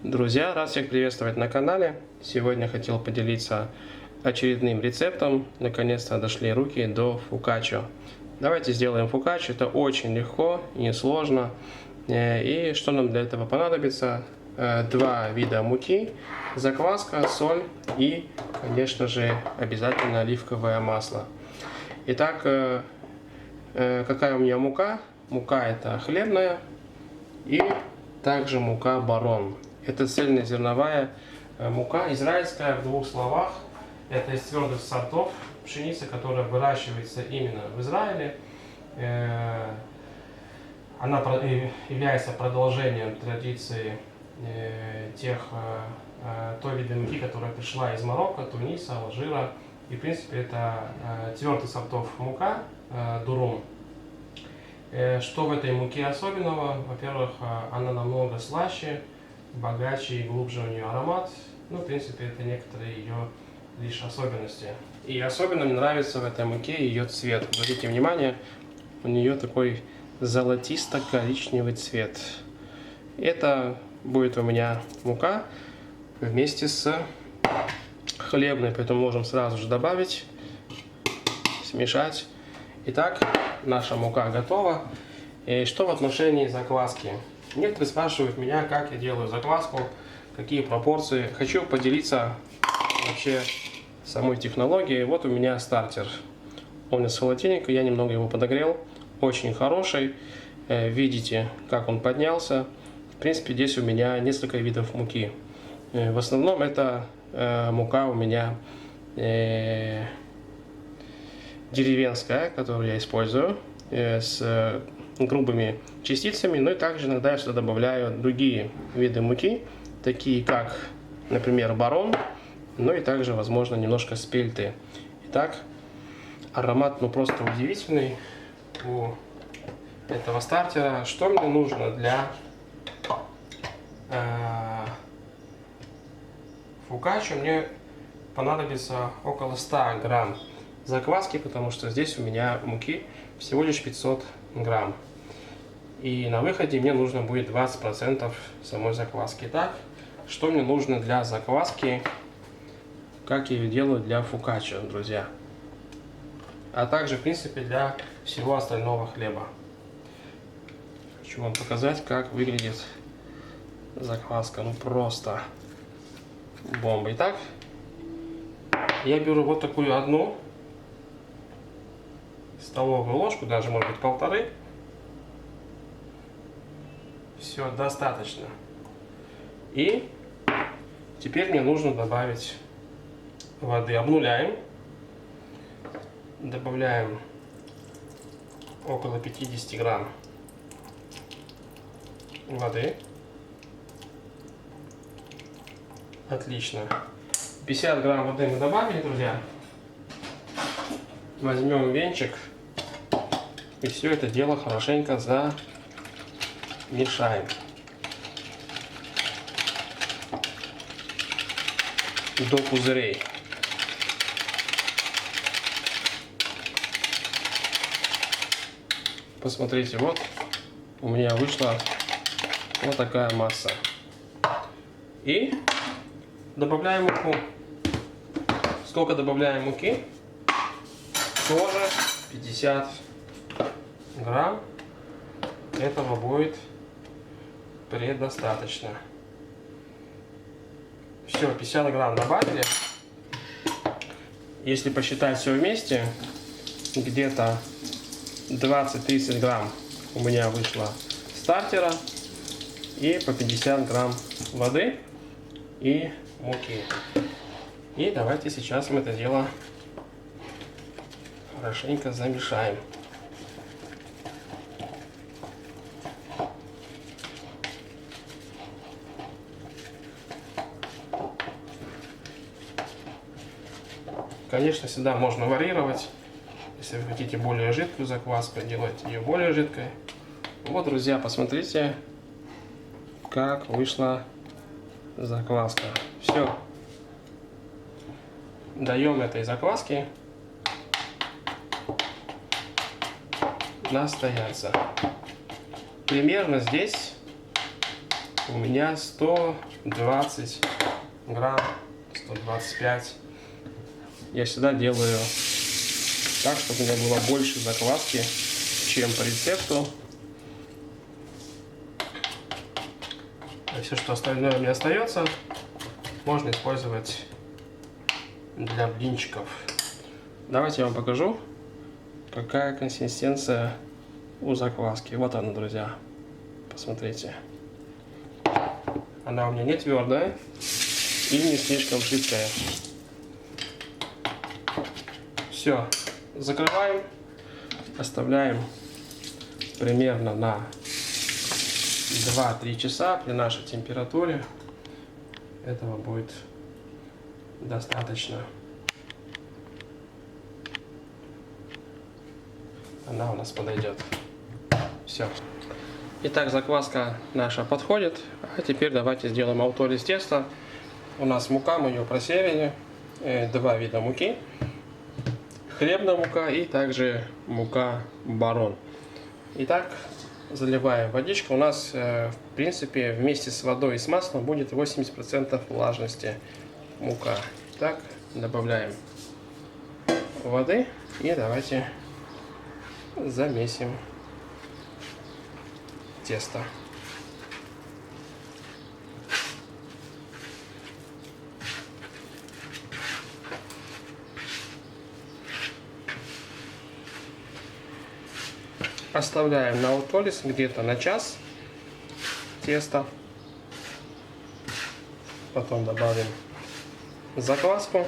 Друзья, рад всех приветствовать на канале. Сегодня хотел поделиться очередным рецептом. Наконец-то дошли руки до фокаччо. Давайте сделаем фокаччо. Это очень легко и несложно. И что нам для этого понадобится? Два вида муки, закваска, соль и, конечно же, обязательно оливковое масло. Итак, какая у меня мука? Мука это хлебная и также мука барон. Это цельнозерновая мука, израильская, в двух словах. Это из твердых сортов пшеницы, которая выращивается именно в Израиле. Она является продолжением традиции той вида муки, которая пришла из Марокко, Туниса, Алжира. И в принципе это твердых сортов мука, дурум. Что в этой муке особенного? Во-первых, она намного слаще, богаче и глубже у нее аромат. Ну, в принципе, это некоторые ее лишь особенности. И особенно мне нравится в этой муке ее цвет. Обратите внимание, у нее такой золотисто-коричневый цвет. Это будет у меня мука вместе с хлебной, поэтому можем сразу же добавить, смешать. Итак, наша мука готова. И что в отношении закваски? Некоторые спрашивают меня, как я делаю закваску, какие пропорции. Хочу поделиться вообще самой технологией. Вот у меня стартер. Он из холодильника, я немного его подогрел. Очень хороший. Видите, как он поднялся. В принципе, здесь у меня несколько видов муки. В основном это мука у меня деревенская, которую я использую, с грубыми частицами, но и также иногда я сюда добавляю другие виды муки, такие как, например, барон, но и также, возможно, немножко спельты. Итак, аромат просто удивительный у этого стартера. Что мне нужно для фокаччо? Мне понадобится около 100 грамм закваски, потому что здесь у меня муки всего лишь 500 грамм. И на выходе мне нужно будет 20% самой закваски. Так, что мне нужно для закваски, как я ее делаю для фокаччо, друзья. А также, в принципе, для всего остального хлеба. Хочу вам показать, как выглядит закваска. Ну просто бомба. Итак, я беру вот такую одну столовую ложку, даже может быть 1,5. Все, достаточно. И теперь мне нужно добавить воды. Обнуляем. Добавляем около 50 грамм воды. Отлично. 50 грамм воды мы добавили, друзья. Возьмем венчик и все это дело хорошенько замешаем. До пузырей. Посмотрите, вот у меня вышла вот такая масса. И добавляем муку. Сколько добавляем муки? Тоже 50 грамм. Этого будет предостаточно. Все, 50 грамм добавили. Если посчитать все вместе, где-то 20-30 грамм у меня вышло стартера и по 50 грамм воды и муки. И давайте сейчас мы это дело хорошенько замешаем. Конечно, всегда можно варьировать. Если вы хотите более жидкую закваску, делайте ее более жидкой. Вот, друзья, посмотрите, как вышла закваска. Все. Даем этой закваске настояться. Примерно здесь у меня 120 грамм, 125. Я всегда делаю так, чтобы у меня было больше закваски, чем по рецепту. А все, что остальное у меня остается, можно использовать для блинчиков. Давайте я вам покажу, какая консистенция у закваски. Вот она, друзья. Посмотрите. Она у меня не твердая и не слишком жидкая. Все. Закрываем. Оставляем примерно на 2-3 часа при нашей температуре. Этого будет достаточно. Она у нас подойдет. Все. Итак, закваска наша подходит. А теперь давайте сделаем аутолис теста. У нас мука, мы ее просеяли. Два вида муки. Хлебная мука и также мука барон. Итак, заливаем водичку. У нас, в принципе, вместе с водой и с маслом будет 80% влажности мука. Так, добавляем воды и давайте замесим тесто. Оставляем на аутолис где-то на час тесто. Потом добавим закваску,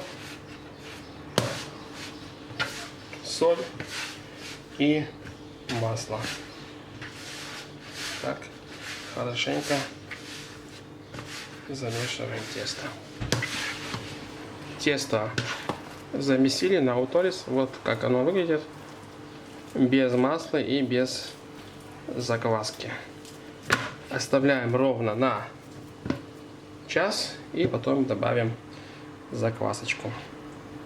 соль и масло. Так, хорошенько замешиваем тесто. Тесто замесили на аутолис. Вот как оно выглядит. Без масла и без закваски. Оставляем ровно на час и потом добавим заквасочку.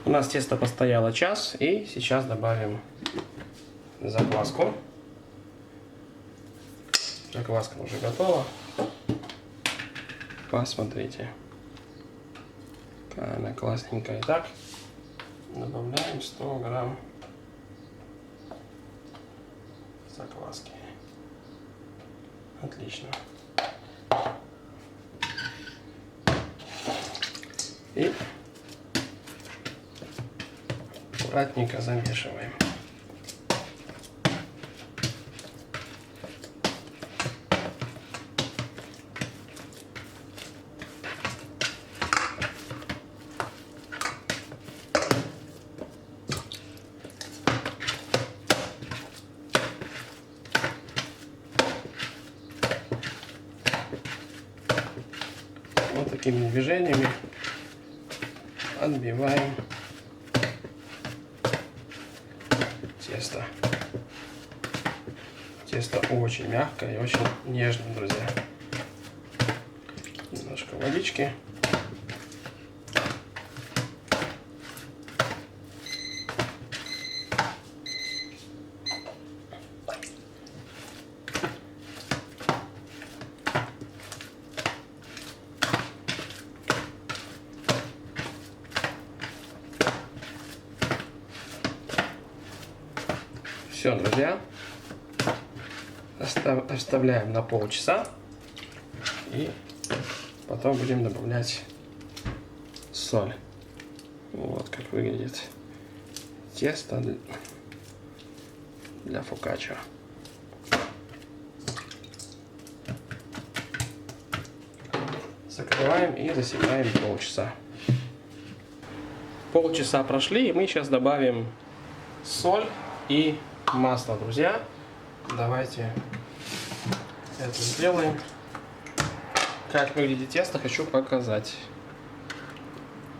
У нас тесто постояло час и сейчас добавим закваску. Закваска уже готова. Посмотрите, какая она классненькая. Итак, добавляем 100 грамм закваски. Отлично. И аккуратненько замешиваем. Вот такими движениями отбиваем тесто. Тесто очень мягкое и очень нежное, друзья. Немножко водички. Все, друзья, оставляем на полчаса и потом будем добавлять соль. Вот как выглядит тесто для фокаччо. Закрываем и засекаем полчаса. Полчаса прошли, и мы сейчас добавим соль и масло, друзья. Давайте это сделаем. Как выглядит тесто, хочу показать.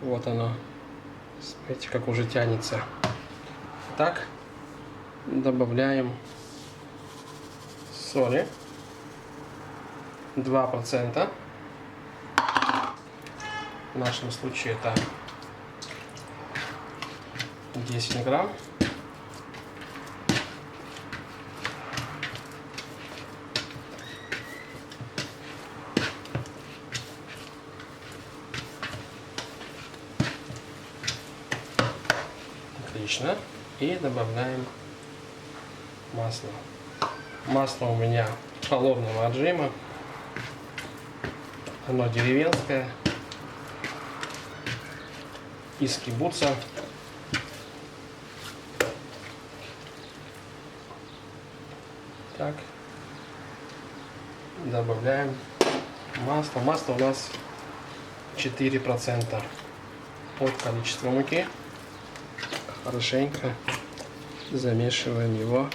Вот оно. Смотрите, как уже тянется. Так, добавляем соли. 2%. В нашем случае это 10 грамм. Отлично. И добавляем масло. Масло у меня холодного отжима. Оно деревенское. Из кибуца. Так. Добавляем масло. Масло у нас 4% от количества муки. Хорошенько замешиваем его,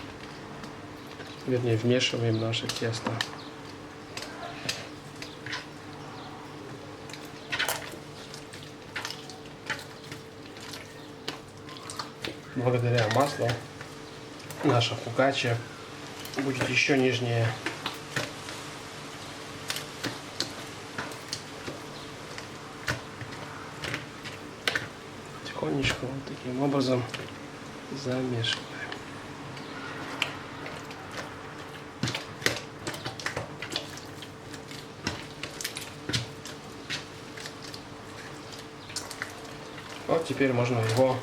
вернее вмешиваем наше тесто. Благодаря маслу наша фокачча будет еще нежнее. Тихонечко вот таким образом замешиваем. Вот теперь можно его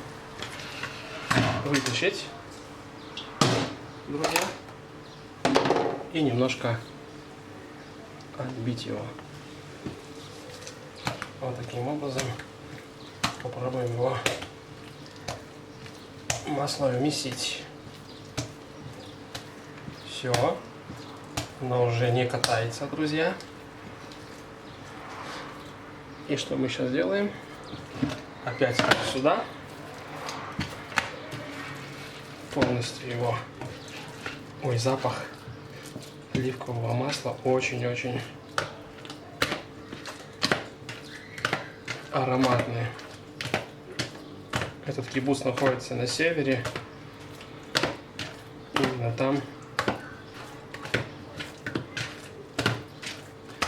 вытащить, друзья, и немножко отбить его. Вот таким образом попробуем его масло вмесить. Все, оно уже не катается, друзья. И что мы сейчас делаем? Опять сюда. Полностью его. Ой, запах оливкового масла очень-очень ароматный. Этот кибуц находится на севере. Именно там.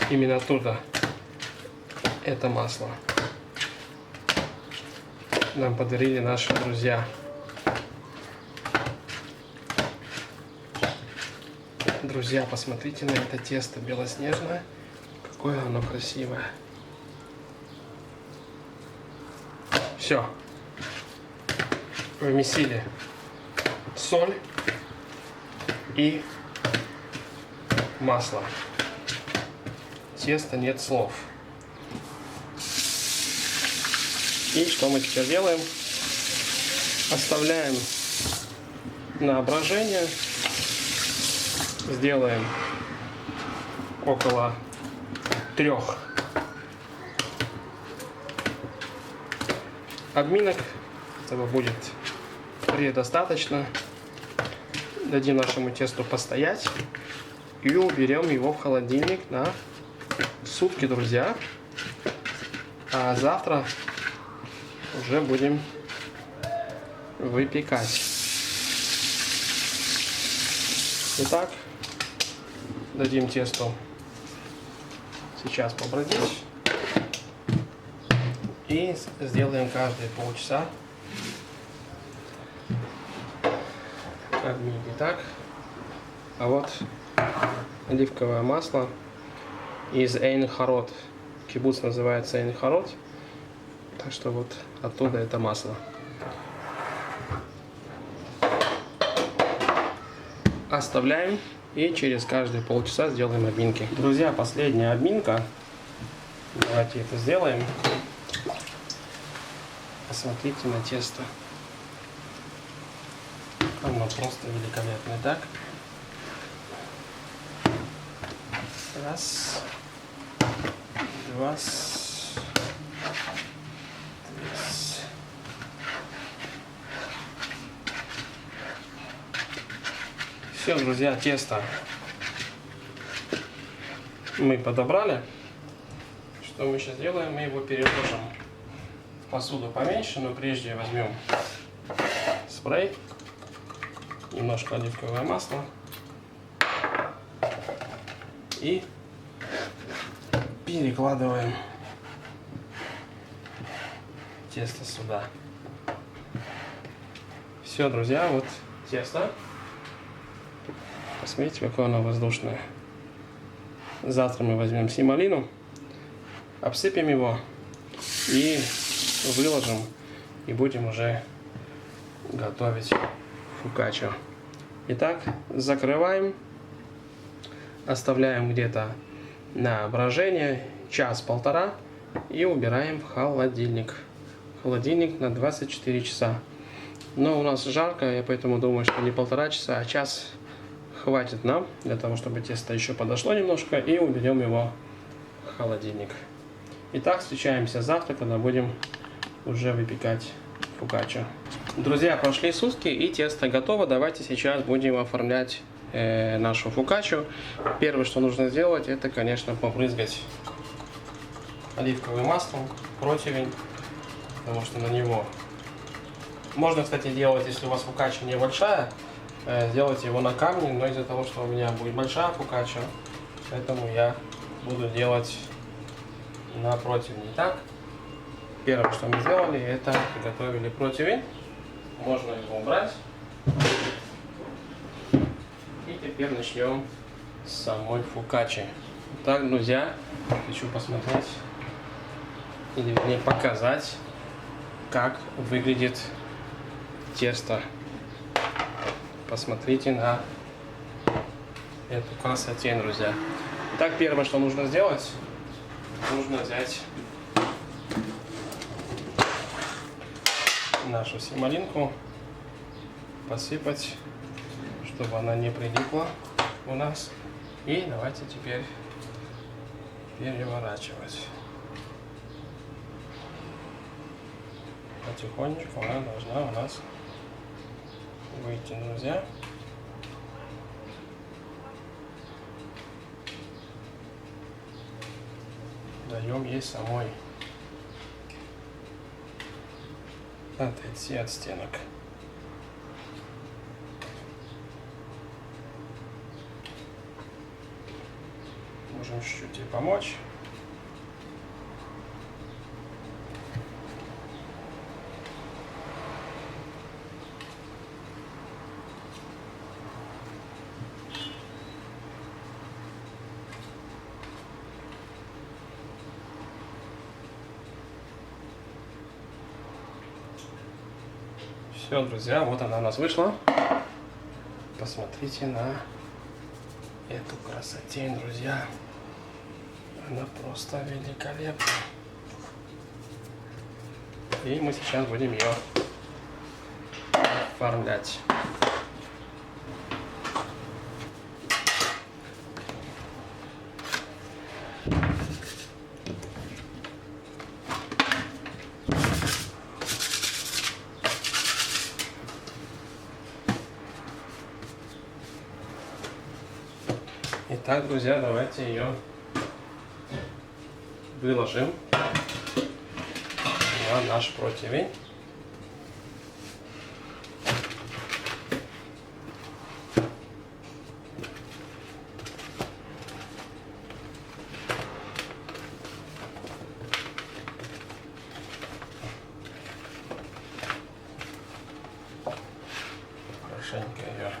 Именно оттуда это масло нам подарили наши друзья. Друзья, посмотрите на это тесто белоснежное. Какое оно красивое. Все. Вмесили соль и масло. Тесто нет слов. И что мы теперь делаем? Оставляем на брожение. Сделаем около 3 обминок. Этого будет предостаточно. Дадим нашему тесту постоять и уберем его в холодильник на сутки, друзья. А завтра уже будем выпекать. Итак, дадим тесту сейчас побродить и сделаем каждые полчаса обминки. Так, а вот оливковое масло из Эйн-Харод. Кибуц называется Эйн-Харод, так что вот оттуда это масло. Оставляем и через каждые полчаса сделаем обминки. Друзья, последняя обминка. Давайте это сделаем. Посмотрите на тесто. Оно просто великолепное. Так. Раз. Два. Все, друзья, тесто мы подобрали. Что мы сейчас делаем? Мы его переложим в посуду поменьше, но прежде возьмем спрей, немножко оливковое масло и перекладываем тесто сюда. Все, друзья, вот тесто. Посмотрите, какое оно воздушное. Завтра мы возьмем семалину, обсыпем его и выложим. И будем уже готовить фокаччо. Итак, закрываем, оставляем где-то на брожение час-полтора и убираем в холодильник. Холодильник на 24 часа. Но у нас жарко, я поэтому думаю, что не полтора часа, а час хватит нам для того, чтобы тесто еще подошло немножко, и уберем его в холодильник. Итак, встречаемся завтра, когда будем уже выпекать фокаччо. Друзья, прошли сутки и тесто готово. Давайте сейчас будем оформлять нашу фокаччо. Первое, что нужно сделать, это, конечно, побрызгать оливковым маслом противень, потому что на него можно, кстати, делать, если у вас фокаччо небольшая, сделать его на камне, но из-за того, что у меня будет большая фокаччо, поэтому я буду делать на противне. Итак, первое, что мы сделали, это приготовили противень. Можно его убрать. И теперь начнем с самой фокаччи. Итак, друзья, хочу посмотреть, или вернее показать, как выглядит тесто. Посмотрите на эту красотень, друзья. Итак, первое, что нужно сделать, нужно взять нашу семалинку, посыпать, чтобы она не прилипла у нас. И давайте теперь переворачивать. Потихонечку она должна у нас выйти, друзья. Даем ей самой отойти от стенок. Можем чуть-чуть ей помочь. Все, друзья, вот она у нас вышла. Посмотрите на эту красотень, друзья. Она просто великолепна. И мы сейчас будем ее оформлять. Итак, друзья, давайте ее выложим на наш противень. Хорошенько ее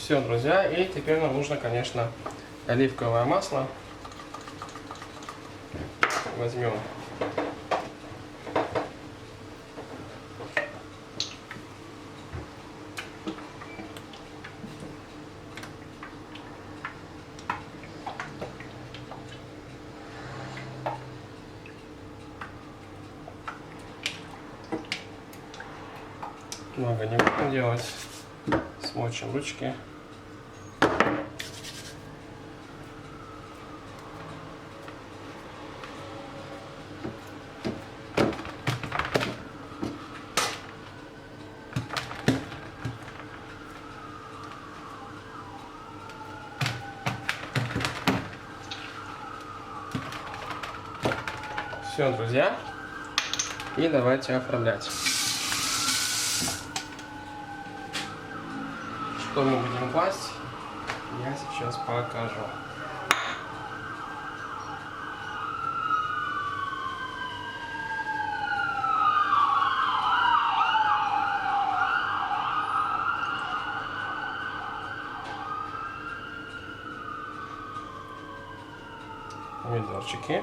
все, друзья, и теперь нам нужно, конечно, оливковое масло. Возьмем много не будем делать, смочим ручки. Все, друзья, и давайте оформлять. Что мы будем класть, я сейчас покажу. помидорчики.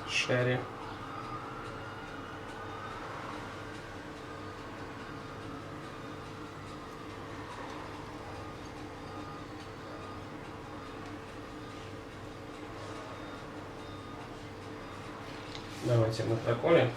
Шерри. Давайте мы проколем.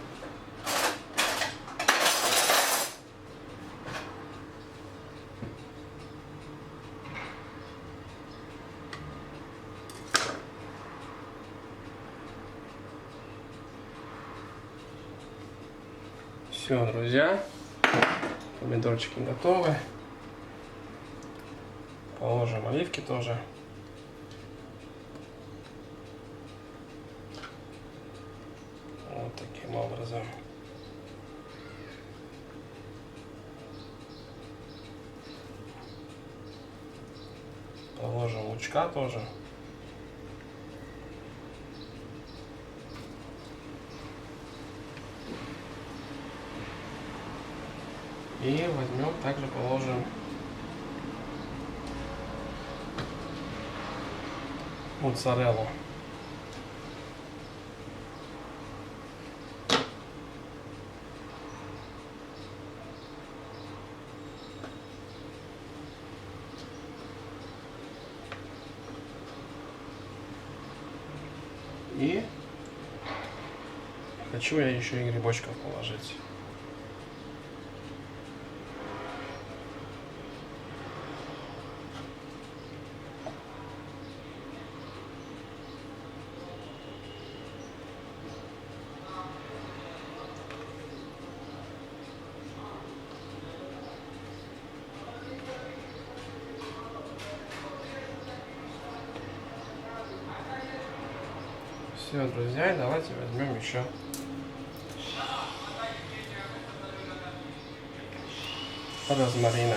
Все, друзья, помидорчики готовы. Положим оливки тоже. Вот таким образом. Положим лучка тоже. И возьмем, также положим моцареллу. И хочу я еще и грибочков положить. Все, друзья, давайте возьмем еще розмарина.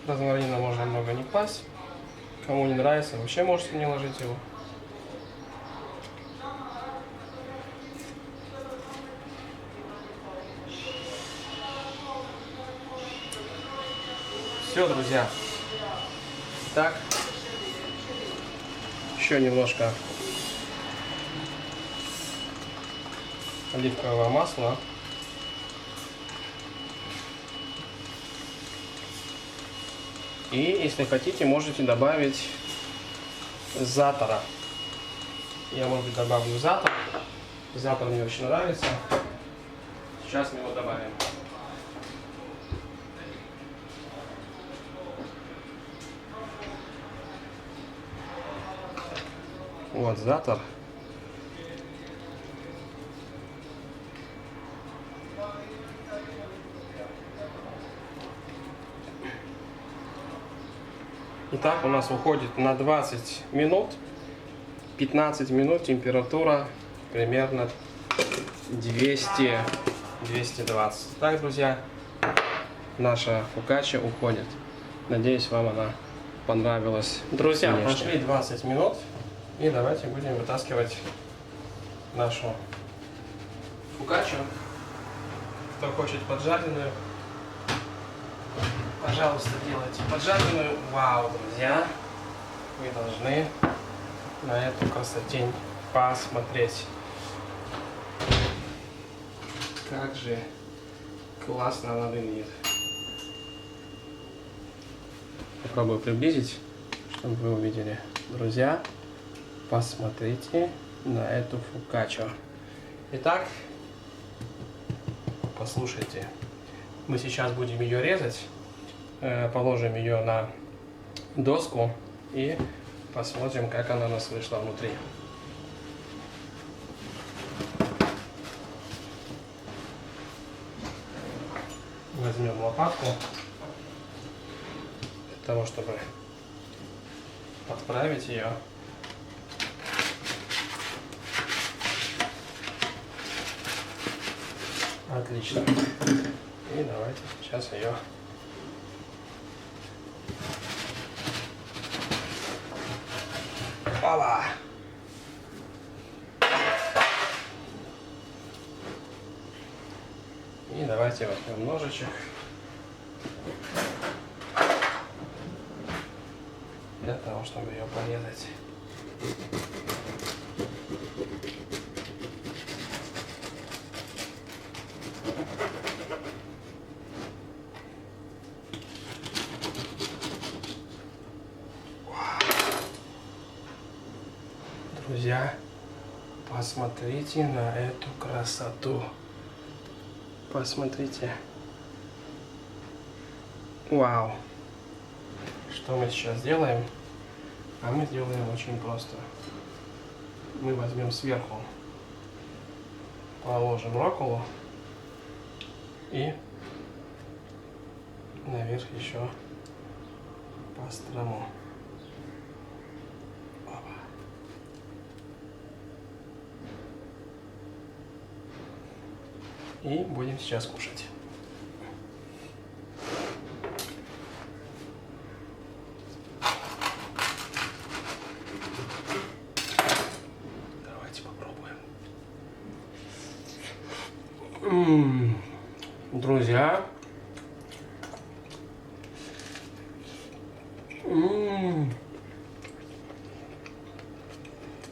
Розмарина можно много не класть. Кому не нравится, вообще можете не ложить его. Все, друзья. Так, еще немножко оливкового масла. И, если хотите, можете добавить затора. Я, может быть, добавлю затор. Затор мне очень нравится. Сейчас мы его добавим. Вот затор. Итак, у нас уходит на 20 минут. 15 минут температура примерно 200-220. Так, друзья, наша фокачча уходит. Надеюсь, вам она понравилась. Друзья, прошли 20 минут. И давайте будем вытаскивать нашу фокаччу. Кто хочет поджаренную, пожалуйста, делайте поджаренную. Вау, друзья, вы должны на эту красотень посмотреть. Как же классно она выглядит. Попробую приблизить, чтобы вы увидели. Друзья, посмотрите на эту фокаччу. Итак, послушайте. Мы сейчас будем ее резать. Положим ее на доску и посмотрим, как она у нас вышла внутри. Возьмем лопатку для того, чтобы подправить ее. Отлично. И давайте сейчас ее опа! Давайте возьмем ножичек. Для того, чтобы ее порезать. Друзья, посмотрите на эту красоту. Посмотрите. Вау. Что мы сейчас сделаем? А мы сделаем очень просто. Мы возьмем сверху, положим рокколу и наверх еще пастрому. И будем сейчас кушать. Давайте попробуем. Друзья.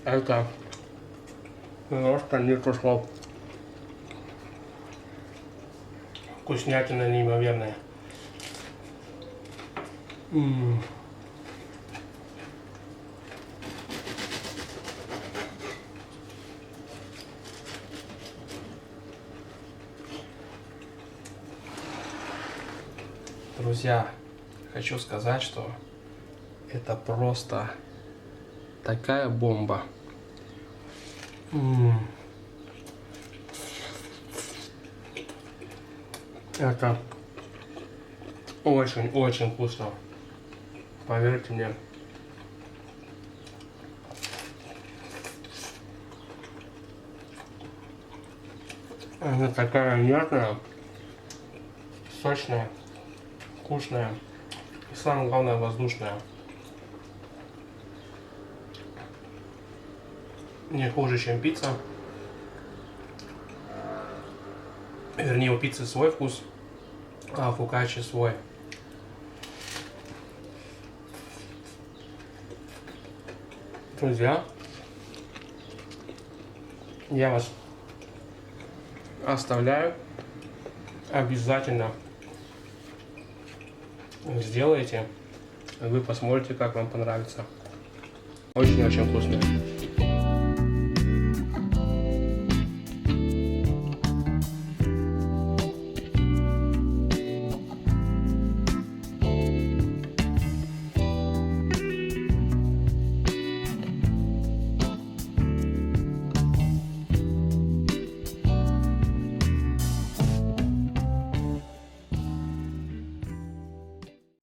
Это просто нету слов. Вкуснятина неимоверная. Друзья, хочу сказать, что это просто такая бомба. Это очень-очень вкусно. Поверьте мне. Она такая нежная, сочная, вкусная и самое главное воздушная. Не хуже, чем пицца. Вернее, у пиццы свой вкус, а у фокаччи свой. Друзья, я вас оставляю. Обязательно сделайте. Вы посмотрите, как вам понравится. Очень-очень вкусно.